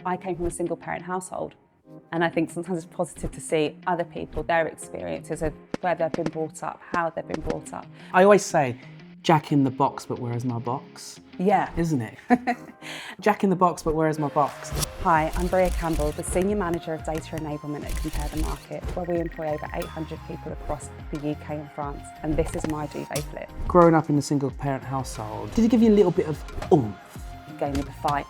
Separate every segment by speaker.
Speaker 1: I came from a single parent household, and I think sometimes it's positive to see other people, their experiences of where they've been brought up, how they've been brought up.
Speaker 2: I always say, Jack in the box, but where's my box?
Speaker 1: Yeah.
Speaker 2: Isn't it? Jack in the box, but where's my box?
Speaker 1: Hi, I'm Briya Campbell, the Senior Manager of Data Enablement at Compare the Market, where we employ over 800 people across the UK and France, and this is my Duvet flip.
Speaker 2: Growing up in a single parent household, did it give you a little bit of oomph?
Speaker 1: Gave me the fight.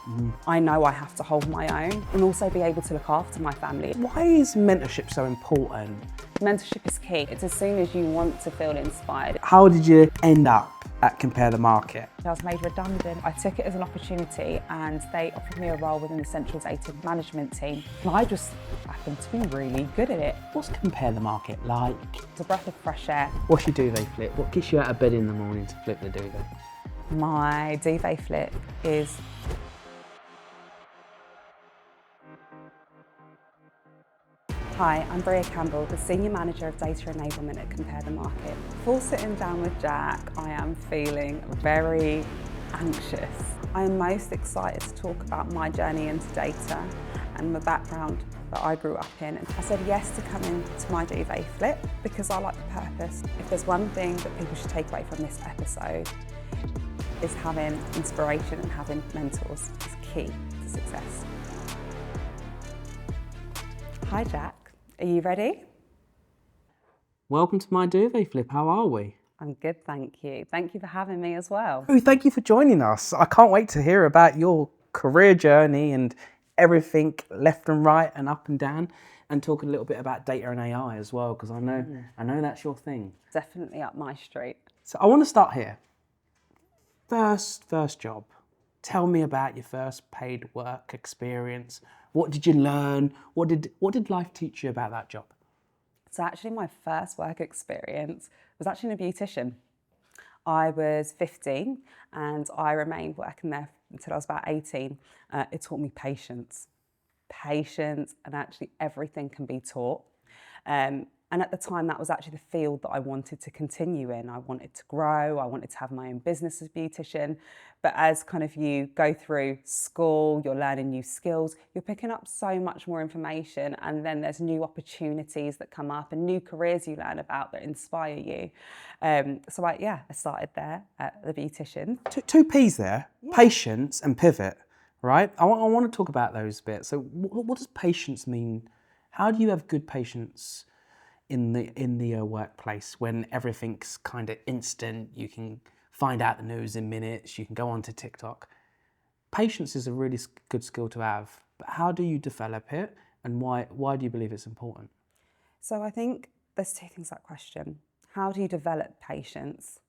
Speaker 1: I know I have to hold my own and also be able to look after my family.
Speaker 2: Why is mentorship so important?
Speaker 1: Mentorship is key. It's as soon as you want to feel inspired.
Speaker 2: How did you end up at Compare the Market?
Speaker 1: I was made redundant. I took it as an opportunity and they offered me a role within the Central Data Management team. And I just happened to be really good at it.
Speaker 2: What's Compare the Market like?
Speaker 1: It's a breath of fresh air.
Speaker 2: What's your duvet flip? What gets you out of bed in the morning to flip the duvet?
Speaker 1: My duvet flip is Hi, I'm Briya Campbell, the Senior Manager of Data Enablement at Compare the Market. Before sitting down with Jack, I am feeling very anxious. I am most excited to talk about my journey into data and the background that I grew up in. I said yes to come into my duvet flip because I like the purpose. If there's one thing that people should take away from this episode, is having inspiration and having mentors is key to success. Hi Jack, are you ready?
Speaker 2: Welcome to my duvet flip, how are we?
Speaker 1: I'm good, thank you. Thank you for having me as well.
Speaker 2: Oh, thank you for joining us. I can't wait to hear about your career journey and everything left and right and up and down, and talk a little bit about data and AI as well, because I know that's your thing.
Speaker 1: Definitely up my street.
Speaker 2: So I want to start here. First job. Tell me about your first paid work experience. What did you learn? What did life teach you about that job?
Speaker 1: So actually my first work experience was actually in a beautician. I was 15 and I remained working there until I was about 18. It taught me patience, and actually everything can be taught. And at the time, that was actually the field that I wanted to continue in. I wanted to grow, I wanted to have my own business as a beautician. But as kind of you go through school, you're learning new skills, you're picking up so much more information, and then there's new opportunities that come up and new careers you learn about that inspire you. So I started there at the beautician.
Speaker 2: Two P's there, patience and pivot, right? I want to talk about those bits. So what does patience mean? How do you have good patience in the workplace when everything's kind of instant? You can find out the news in minutes, you can go onto TikTok. Patience is a really good skill to have, but how do you develop it, and why do you believe it's important?
Speaker 1: So I think there's two things to that question. How do you develop patience?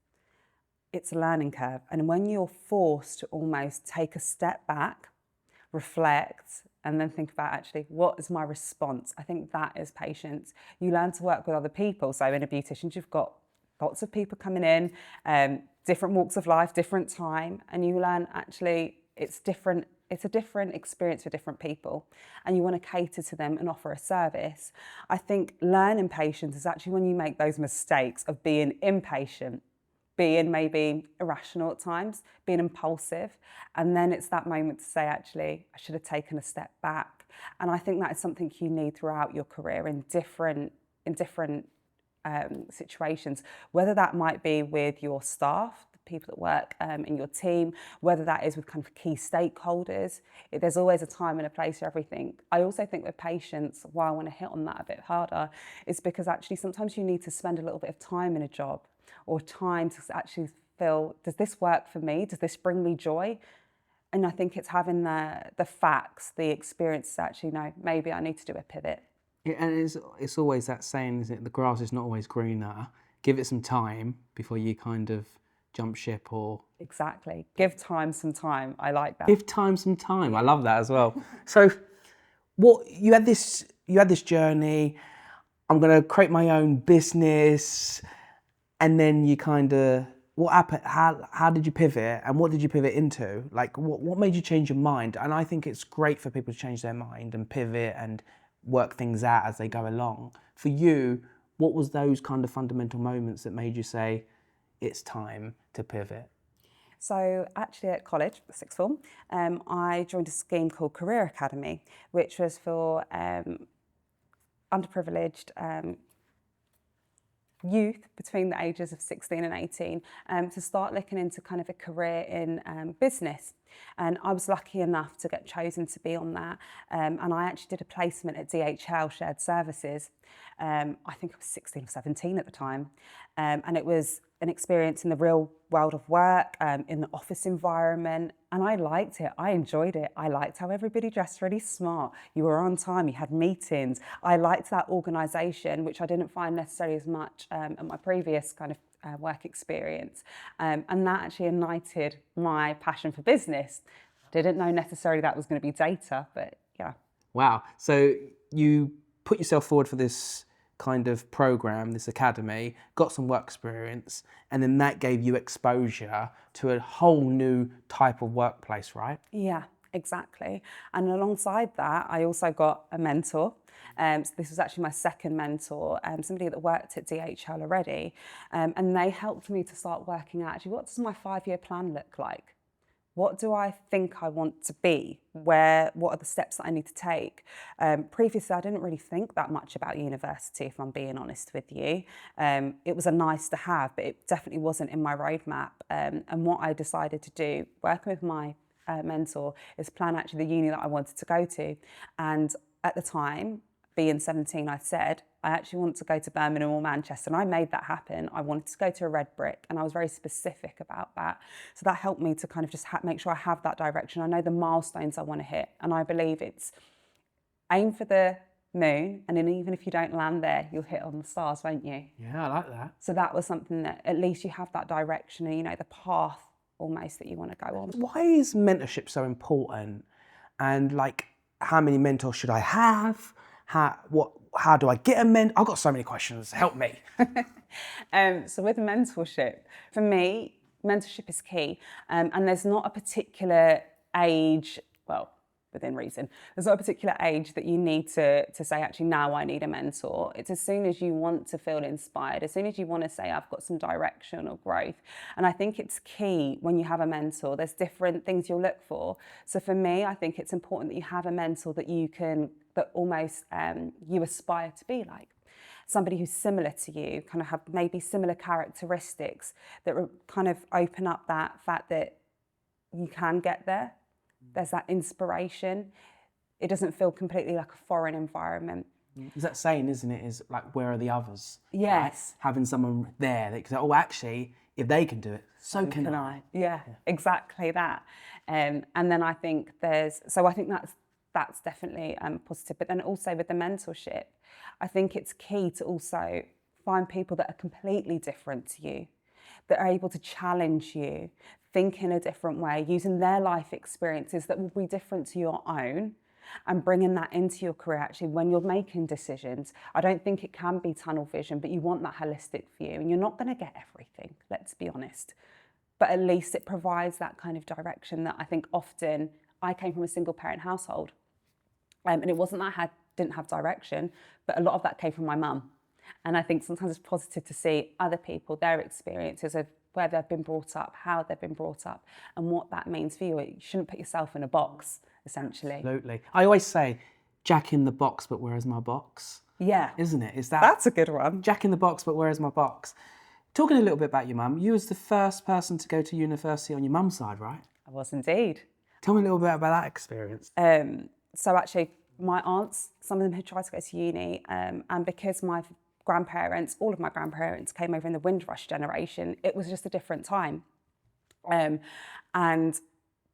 Speaker 1: It's a learning curve, and when you're forced to almost take a step back, reflect, and then think about actually what is my response. I think that is patience. You learn to work with other people. So in a beautician, you've got lots of people coming in, different walks of life, different time, and you learn actually it's different. It's a different experience for different people, and you want to cater to them and offer a service. I think learning patience is actually when you make those mistakes of being impatient, being maybe irrational at times, being impulsive. And then it's that moment to say, actually, I should have taken a step back. And I think that is something you need throughout your career in different situations, whether that might be with your staff, the people that work in your team, whether that is with kind of key stakeholders. There's always a time and a place for everything. I also think with patience, why I want to hit on that a bit harder, is because actually sometimes you need to spend a little bit of time in a job, or time to actually feel, does this work for me? Does this bring me joy? And I think it's having the facts, the experience to actually know, maybe I need to do a pivot.
Speaker 2: Yeah, and it's always that saying, isn't it? The grass is not always greener. Give it some time before you kind of jump ship or...
Speaker 1: Exactly. Give time some time. I like that.
Speaker 2: Give time some time. I love that as well. So you had this journey, I'm going to create my own business, and then you kind of, what happened? How did you pivot, and what did you pivot into? Like, what made you change your mind? And I think it's great for people to change their mind and pivot and work things out as they go along. For you, what was those kind of fundamental moments that made you say, it's time to pivot?
Speaker 1: So actually at college, the sixth form, I joined a scheme called Career Academy, which was for underprivileged youth between the ages of 16 and 18 to start looking into kind of a career in business. And I was lucky enough to get chosen to be on that. And I actually did a placement at DHL Shared Services. I think I was 16 or 17 at the time. And it was an experience in the real world of work, in the office environment. And I liked it. I enjoyed it. I liked how everybody dressed really smart. You were on time. You had meetings. I liked that organisation, which I didn't find necessarily as much at my previous kind of work experience. And that actually ignited my passion for business. Didn't know necessarily that was going to be data, but yeah.
Speaker 2: Wow. So you put yourself forward for this kind of program, this academy, got some work experience, and then that gave you exposure to a whole new type of workplace, right?
Speaker 1: Yeah, exactly. And alongside that, I also got a mentor. So this was actually my second mentor, somebody that worked at DHL already. And they helped me to start working out, actually, what does my 5-year plan look like? What do I think I want to be? What are the steps that I need to take? Previously, I didn't really think that much about university, if I'm being honest with you. It was a nice to have, but it definitely wasn't in my roadmap. And what I decided to do, working with my mentor, is plan actually the uni that I wanted to go to. And at the time, being 17, I said, I actually want to go to Birmingham or Manchester, and I made that happen. I wanted to go to a red brick, and I was very specific about that. So that helped me to kind of just make sure I have that direction. I know the milestones I want to hit, and I believe it's aim for the moon, and then even if you don't land there, you'll hit on the stars, won't you?
Speaker 2: Yeah, I like that.
Speaker 1: So that was something that at least you have that direction and, you know, the path almost that you want to go on.
Speaker 2: Why is mentorship so important? And like, how many mentors should I have? How do I get a mentor? I've got so many questions. Help me.
Speaker 1: So with mentorship, for me, mentorship is key. And there's not a particular age, well, within reason, there's not a particular age that you need to say, actually, now I need a mentor. It's as soon as you want to feel inspired, as soon as you want to say, I've got some direction or growth. And I think it's key when you have a mentor, there's different things you'll look for. So for me, I think it's important that you have a mentor that that almost you aspire to be like. Somebody who's similar to you, kind of have maybe similar characteristics that kind of open up that fact that you can get there. There's that inspiration. It doesn't feel completely like a foreign environment.
Speaker 2: Is that saying, isn't it, is like, where are the others?
Speaker 1: Yes.
Speaker 2: Right? Having someone there that can say, oh, actually, if they can do it, so can I.
Speaker 1: Yeah, exactly that. And then I think I think that's definitely positive. But then also with the mentorship, I think it's key to also find people that are completely different to you, that are able to challenge you, think in a different way, using their life experiences that will be different to your own, and bringing that into your career actually when you're making decisions. I don't think it can be tunnel vision, but you want that holistic view, and you're not going to get everything, let's be honest. But at least it provides that kind of direction that I think often, I came from a single parent household. And it wasn't that I didn't have direction, but a lot of that came from my mum. And I think sometimes it's positive to see other people, their experiences of where they've been brought up, how they've been brought up, and what that means for you. You shouldn't put yourself in a box, essentially.
Speaker 2: Absolutely. I always say, Jack in the box, but where's my box?
Speaker 1: Yeah.
Speaker 2: Isn't it?
Speaker 1: That's a good one.
Speaker 2: Jack in the box, but where's my box? Talking a little bit about your mum, you was the first person to go to university on your mum's side, right?
Speaker 1: I was indeed.
Speaker 2: Tell me a little bit about that experience.
Speaker 1: So actually, my aunts, some of them had tried to go to uni, and because my grandparents, all of my grandparents came over in the Windrush generation, it was just a different time. And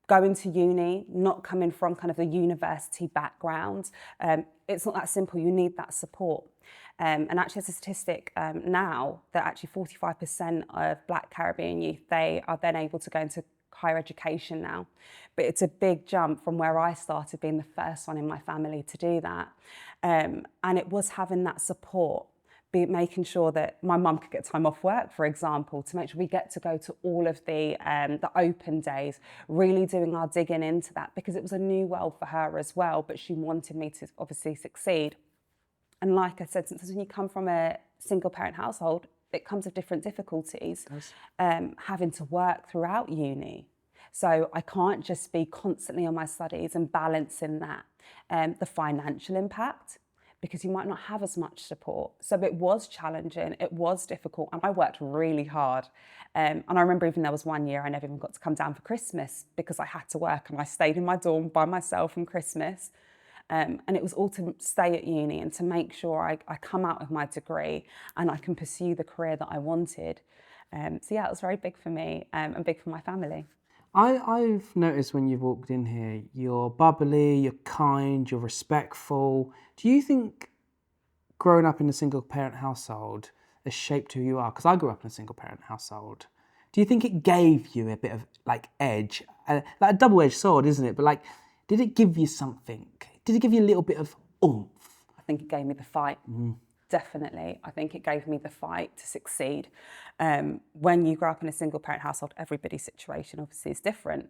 Speaker 1: going to uni, not coming from kind of the university background, it's not that simple. You need that support. And actually, as a statistic now, that actually 45% of Black Caribbean youth, they are then able to go into higher education now. But it's a big jump from where I started, being the first one in my family to do that. And it was having that support, making sure that my mum could get time off work, for example, to make sure we get to go to all of the open days, really doing our digging into that, because it was a new world for her as well, but she wanted me to obviously succeed. And like I said, since when you come from a single parent household, it comes with different difficulties,
Speaker 2: Yes.
Speaker 1: having to work throughout uni. So I can't just be constantly on my studies and balancing that. The financial impact, because you might not have as much support. So it was challenging, it was difficult, and I worked really hard. And I remember even there was one year I never even got to come down for Christmas because I had to work, and I stayed in my dorm by myself on Christmas. And it was all to stay at uni and to make sure I come out with my degree and I can pursue the career that I wanted. So yeah, it was very big for me and big for my family.
Speaker 2: I've noticed when you've walked in here, you're bubbly, you're kind, you're respectful. Do you think growing up in a single parent household has shaped who you are? Because I grew up in a single parent household. Do you think it gave you a bit of like edge, like a double-edged sword, isn't it? But like, did it give you something? Did it give you a little bit of oomph?
Speaker 1: I think it gave me the fight. Definitely. I think it gave me the fight to succeed. When you grow up in a single parent household, everybody's situation obviously is different.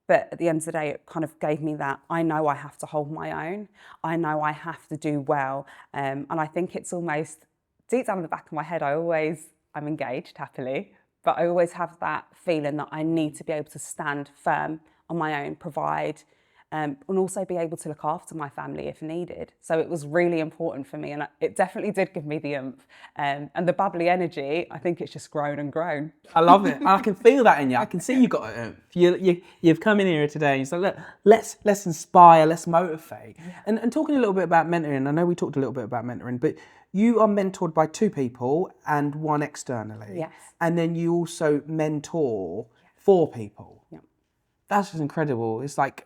Speaker 1: But at the end of the day, it kind of gave me that, I know I have to hold my own. I know I have to do well. And I think it's almost, deep down in the back of my head, I'm engaged happily, but I always have that feeling that I need to be able to stand firm on my own, provide, and also be able to look after my family if needed. So it was really important for me, and it definitely did give me the oomph. And the bubbly energy, I think it's just grown and grown.
Speaker 2: I love it. I can feel that in you. I can see you got it. You've come in here today and you said, look, let's inspire, let's motivate. Yeah. And talking a little bit about mentoring, I know we talked a little bit about mentoring, but you are mentored by 2 people and 1 externally.
Speaker 1: Yes.
Speaker 2: And then you also mentor 4 people.
Speaker 1: Yeah.
Speaker 2: That's just incredible. It's like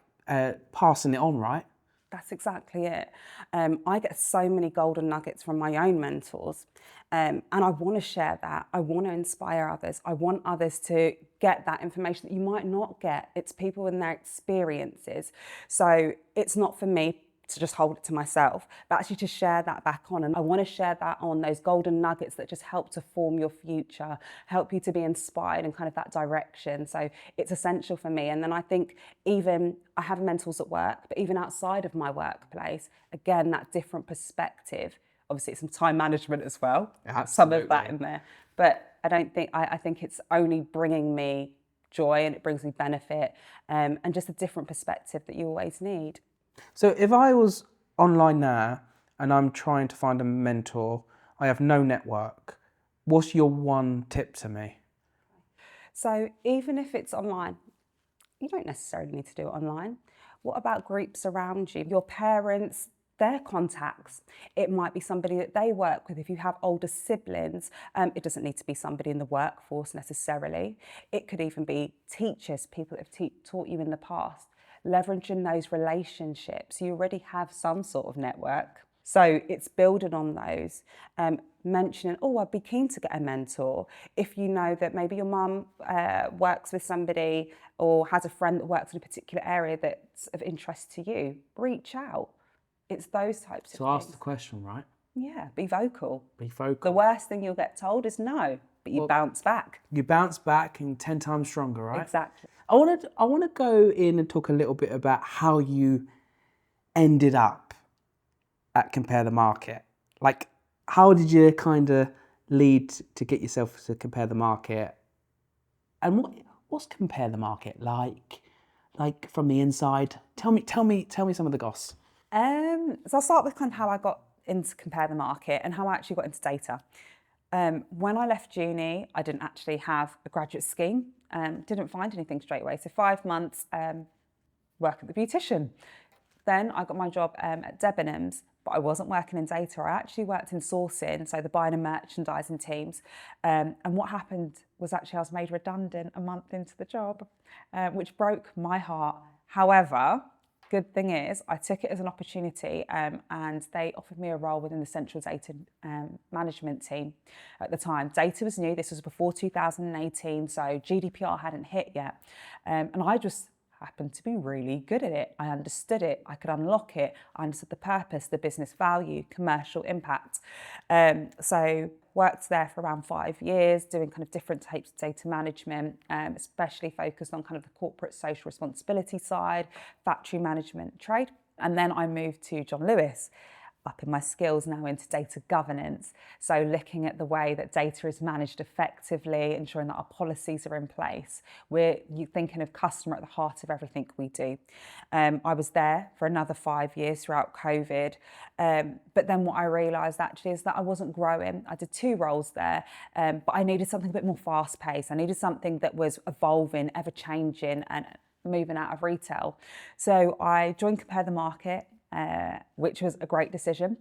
Speaker 2: passing it on, right?
Speaker 1: That's exactly it. I get so many golden nuggets from my own mentors, and I want to share that. I want to inspire others. I want others to get that information that you might not get. It's people and their experiences. So it's not for me to just hold it to myself, but actually to share that back on. And I want to share that on, those golden nuggets that just help to form your future, help you to be inspired in kind of that direction. So it's essential for me. And then I think even I have mentors at work, but even outside of my workplace, again, that different perspective. Obviously, it's some time management as well.
Speaker 2: Absolutely.
Speaker 1: Some of that in there. But I think it's only bringing me joy, and it brings me benefit, and just a different perspective that you always need.
Speaker 2: So if I was online now and I'm trying to find a mentor, I have no network, what's your one tip to me?
Speaker 1: So even if it's online, you don't necessarily need to do it online. What about groups around you? Your parents, their contacts. It might be somebody that they work with. If you have older siblings, it doesn't need to be somebody in the workforce necessarily. It could even be teachers, people that have taught you in the past. Leveraging those relationships, you already have some sort of network. So it's building on those, mentioning, oh, I'd be keen to get a mentor. If you know that maybe your mum works with somebody or has a friend that works in a particular area that's of interest to you, reach out. It's those types of things.
Speaker 2: So ask the question, right?
Speaker 1: Yeah, be vocal.
Speaker 2: Be vocal.
Speaker 1: The worst thing you'll get told is no, but you bounce back.
Speaker 2: You bounce back and 10 times stronger, right?
Speaker 1: Exactly.
Speaker 2: I want to go in and talk a little bit about how you ended up at Compare the Market. Like, how did you kind of lead to get yourself to Compare the Market? And what's Compare the Market like? Like from the inside? Tell me some of the goss.
Speaker 1: So I'll start with kind of how I got into Compare the Market and how I actually got into data. When I left uni, I didn't actually have a graduate scheme. Didn't find anything straight away. So 5 months work at the beautician. Then I got my job at Debenhams, but I wasn't working in data. I actually worked in sourcing, so the buying and merchandising teams. And what happened was actually I was made redundant a month into the job, which broke my heart. However, good thing is I took it as an opportunity, and they offered me a role within the central data management team at the time. Data was new. This was before 2018, so GDPR hadn't hit yet. And I just happened to be really good at it. I understood it. I could unlock it. I understood the purpose, the business value, commercial impact. So worked there for around 5 years, doing kind of different types of data management, especially focused on kind of the corporate social responsibility side, factory management, trade. And then I moved to John Lewis. upping my skills now into data governance. So looking at the way that data is managed effectively, ensuring that our policies are in place. We're thinking of customer at the heart of everything we do. I was there for another 5 years throughout COVID. But then what I realised actually is that I wasn't growing. I did 2 roles there, but I needed something a bit more fast paced. I needed something that was evolving, ever changing and moving out of retail. So I joined Compare the Market, which was a great decision.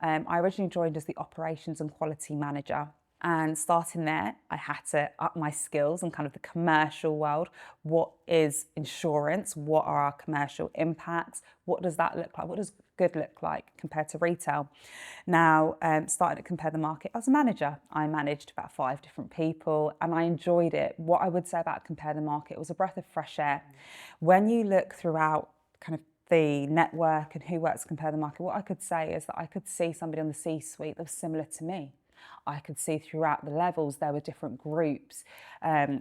Speaker 1: I originally joined as the operations and quality manager. And starting there, I had to up my skills in kind of the commercial world. What is insurance? What are our commercial impacts? What does that look like? What does good look like compared to retail? Now, starting at Compare the Market, I was a manager. I managed about 5 different people and I enjoyed it. What I would say about Compare the Market, it was a breath of fresh air. When you look throughout kind of the network and who works at Compare the Market, what I could say is that I could see somebody on the C-suite that was similar to me. I could see throughout the levels there were different groups.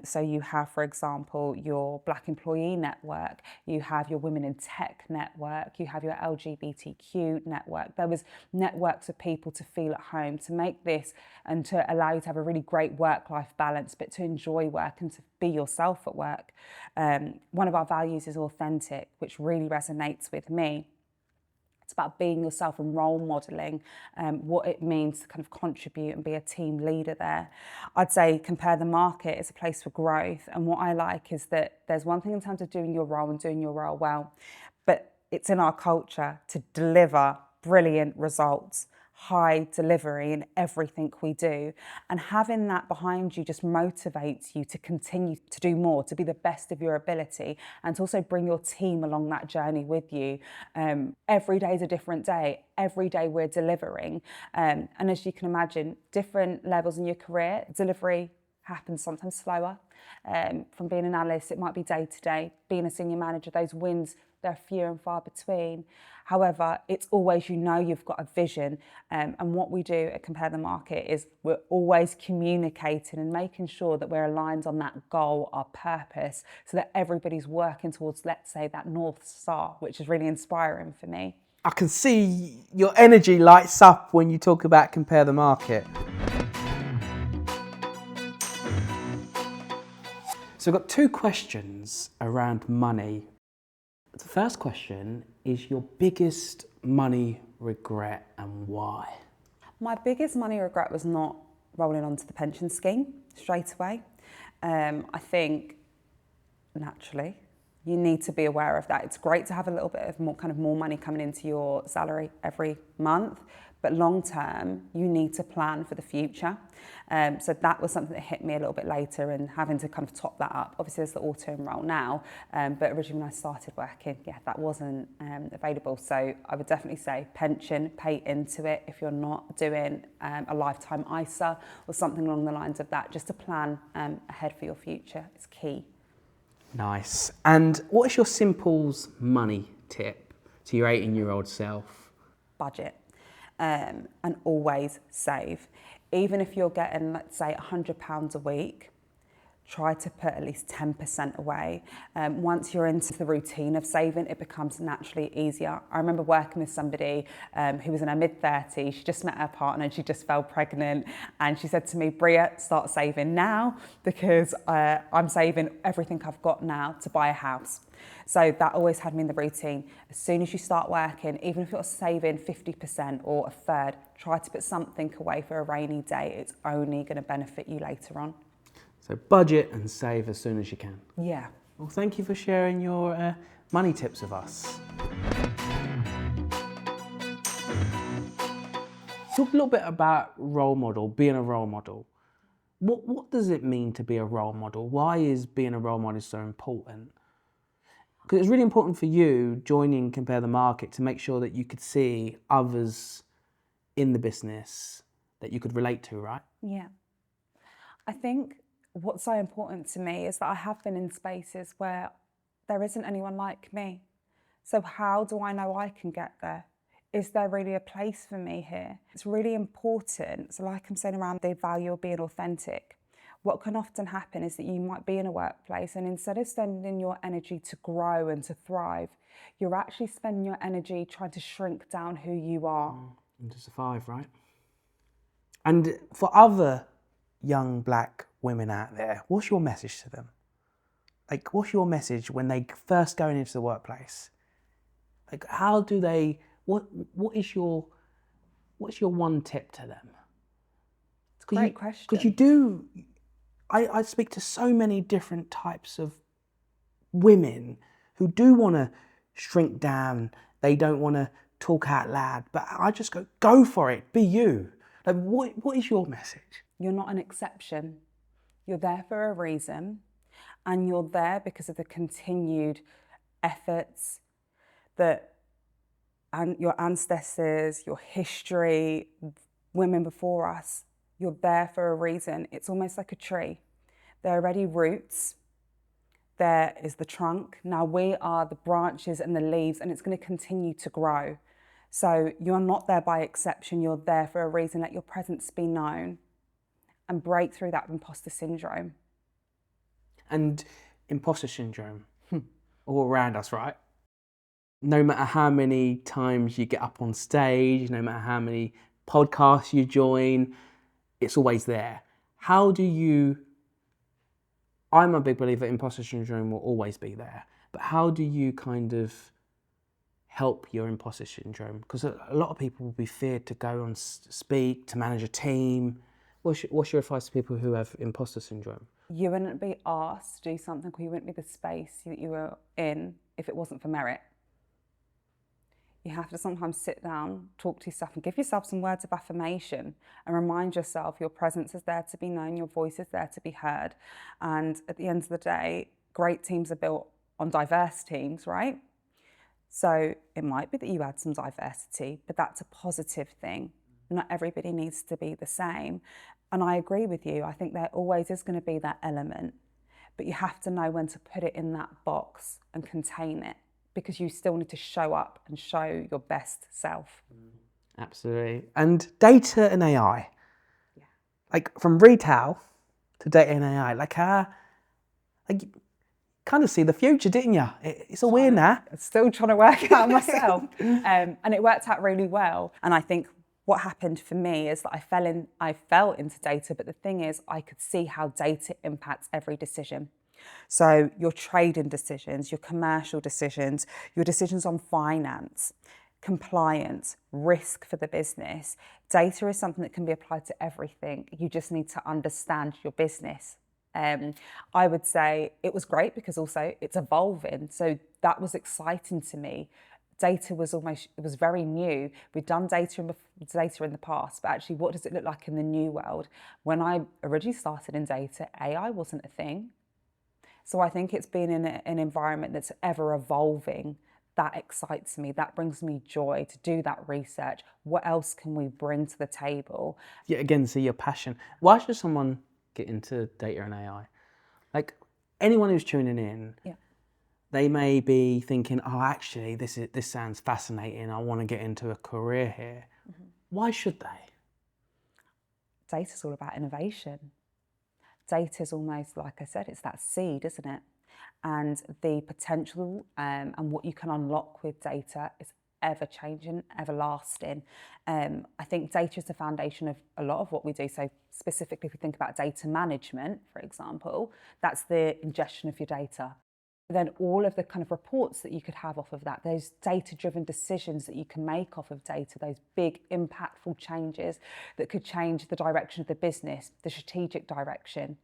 Speaker 1: So you have, for example, your Black employee network, you have your Women in Tech network, you have your LGBTQ network. There was networks of people to feel at home, to make this and to allow you to have a really great work-life balance, but to enjoy work and to be yourself at work. One of our values is authentic, which really resonates with me. It's about being yourself and role modelling what it means to kind of contribute and be a team leader there. I'd say Compare the Market is a place for growth. And what I like is that there's one thing in terms of doing your role and doing your role well, but it's in our culture to deliver brilliant results, high delivery in everything we do. And having that behind you just motivates you to continue to do more, to be the best of your ability, and to also bring your team along that journey with you. Every day is a different day. Every day we're delivering. And as you can imagine, different levels in your career, delivery happens sometimes slower. From being an analyst, it might be day to day. Being a senior manager, those wins, they're few and far between. However, it's always, you know, you've got a vision. And what we do at Compare the Market is we're always communicating and making sure that we're aligned on that goal, our purpose, so that everybody's working towards, let's say, that North Star, which is really inspiring for me.
Speaker 2: I can see your energy lights up when you talk about Compare the Market. So I've got 2 questions around money. The first question is your biggest money regret and why?
Speaker 1: My biggest money regret was not rolling onto the pension scheme straight away. I think naturally you need to be aware of that. It's great to have a little bit of more money coming into your salary every month, but long term you need to plan for the future. So that was something that hit me a little bit later, and having to kind of top that up. Obviously there's the auto enroll now, but originally when I started working, that wasn't available. So I would definitely say pension, pay into it if you're not doing a lifetime ISA or something along the lines of that, just to plan ahead for your future. It's key.
Speaker 2: Nice. And what is your Simple's money tip to your 18-year-old self?
Speaker 1: Budget, and always save. Even if you're getting, let's say, £100 a week, try to put at least 10% away. Once you're into the routine of saving, it becomes naturally easier. I remember working with somebody who was in her mid-30s. She just met her partner and she just fell pregnant. And she said to me, Bria, start saving now, because I'm saving everything I've got now to buy a house. So that always had me in the routine. As soon as you start working, even if you're saving 50% or a third, try to put something away for a rainy day. It's only going to benefit you later on.
Speaker 2: So budget and save as soon as you can.
Speaker 1: Yeah.
Speaker 2: Well, thank you for sharing your money tips with us. Talk a little bit about role model, being a role model. What does it mean to be a role model? Why is being a role model so important? Because it's really important for you joining Compare the Market to make sure that you could see others in the business that you could relate to, right?
Speaker 1: Yeah. I think what's so important to me is that I have been in spaces where there isn't anyone like me. So how do I know I can get there? Is there really a place for me here? It's really important. So like I'm saying around the value of being authentic, what can often happen is that you might be in a workplace and instead of spending your energy to grow and to thrive, you're actually spending your energy trying to shrink down who you are.
Speaker 2: And to survive, right? And for other young black women out there, what's your message to them? Like, what's your message when they first going into the workplace? Like, how do they? What's your one tip to them?
Speaker 1: Great question.
Speaker 2: Because you do. I speak to so many different types of women who do want to shrink down. They don't want to talk out loud. But I just go for it. Be you. Like, what is your message?
Speaker 1: You're not an exception. You're there for a reason, and you're there because of the continued efforts that and your ancestors, your history, women before us. You're there for a reason. It's almost like a tree. There are already roots. There is the trunk. Now we are the branches and the leaves, and it's going to continue to grow. So you're not there by exception. You're there for a reason. Let your presence be known and break through that imposter syndrome.
Speaker 2: And imposter syndrome all around us, right? No matter how many times you get up on stage, no matter how many podcasts you join, it's always there. How do you... I'm a big believer imposter syndrome will always be there, but how do you kind of help your imposter syndrome? Because a lot of people will be feared to go on speak, to manage a team. What's your advice to people who have imposter syndrome?
Speaker 1: You wouldn't be asked to do something, or you wouldn't be the space that you were in if it wasn't for merit. You have to sometimes sit down, talk to yourself and give yourself some words of affirmation and remind yourself your presence is there to be known, your voice is there to be heard. And at the end of the day, great teams are built on diverse teams, right? So it might be that you add some diversity, but that's a positive thing. Not everybody needs to be the same. And I agree with you. I think there always is going to be that element, but you have to know when to put it in that box and contain it, because you still need to show up and show your best self.
Speaker 2: Absolutely. And data and AI. Yeah. Like from retail to data and AI, like you kind of see the future, didn't you? It's all weird now.
Speaker 1: Still trying to work it out myself. And it worked out really well. And I think what happened for me is that I fell into data, but the thing is I could see how data impacts every decision. So your trading decisions, your commercial decisions, your decisions on finance, compliance, risk for the business. Data is something that can be applied to everything. You just need to understand your business. I would say it was great because also it's evolving. So that was exciting to me. Data was it was very new. We'd done data in the past, but actually what does it look like in the new world? When I originally started in data, AI wasn't a thing. So I think it's been in an environment that's ever evolving. That excites me. That brings me joy to do that research. What else can we bring to the table?
Speaker 2: Yeah, again, see your passion. Why should someone get into data and AI? Like anyone who's tuning in, they may be thinking, oh, actually, this sounds fascinating. I want to get into a career here. Mm-hmm. Why should they?
Speaker 1: Data's all about innovation. Data's almost, like I said, it's that seed, isn't it? And the potential and what you can unlock with data is ever changing, everlasting. I think data is the foundation of a lot of what we do. So specifically, if we think about data management, for example, that's the ingestion of your data. Then all of the kind of reports that you could have off of that, those data-driven decisions that you can make off of data, those big impactful changes that could change the direction of the business, the strategic direction.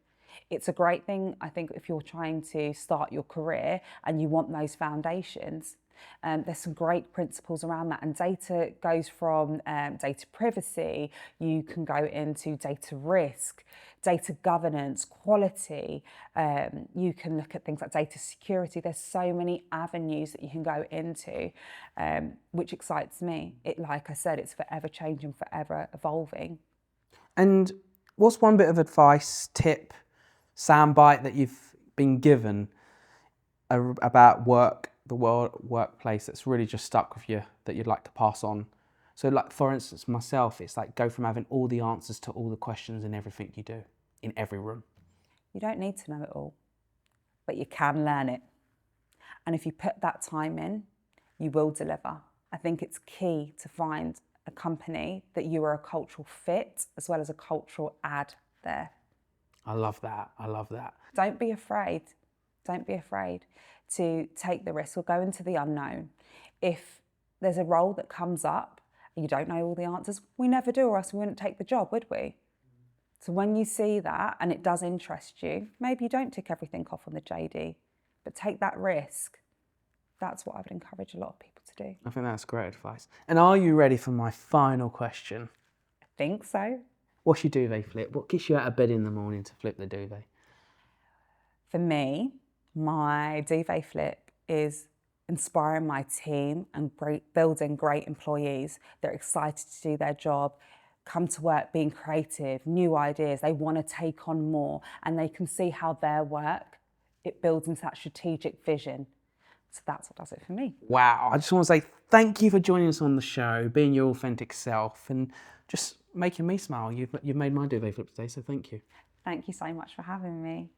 Speaker 1: It's a great thing, I think, if you're trying to start your career and you want those foundations. There's some great principles around that, and data goes from data privacy, you can go into data risk, data governance, quality, you can look at things like data security. There's so many avenues that you can go into, which excites me. Like I said, it's forever changing, forever evolving.
Speaker 2: And what's one bit of advice, tip, soundbite that you've been given about the workplace that's really just stuck with you that you'd like to pass on? So like, for instance, myself, it's like go from having all the answers to all the questions in everything you do, in every room.
Speaker 1: You don't need to know it all, but you can learn it. And if you put that time in, you will deliver. I think it's key to find a company that you are a cultural fit as well as a cultural add there.
Speaker 2: I love that. I love that.
Speaker 1: Don't be afraid. Don't be afraid to take the risk or go into the unknown. If there's a role that comes up and you don't know all the answers, we never do, or else we wouldn't take the job, would we? So when you see that and it does interest you, maybe you don't tick everything off on the JD, but take that risk. That's what I would encourage a lot of people to do.
Speaker 2: I think that's great advice. And are you ready for my final question?
Speaker 1: I think so.
Speaker 2: What's your duvet flip? What gets you out of bed in the morning to flip the duvet?
Speaker 1: For me, my duvet flip is inspiring my team and building great employees. They're excited to do their job, come to work being creative, new ideas. They want to take on more, and they can see how their work, it builds into that strategic vision. So that's what does it for me.
Speaker 2: Wow. I just want to say thank you for joining us on the show, being your authentic self, and just making me smile. You've made my duvet flip today, so thank you.
Speaker 1: Thank you so much for having me.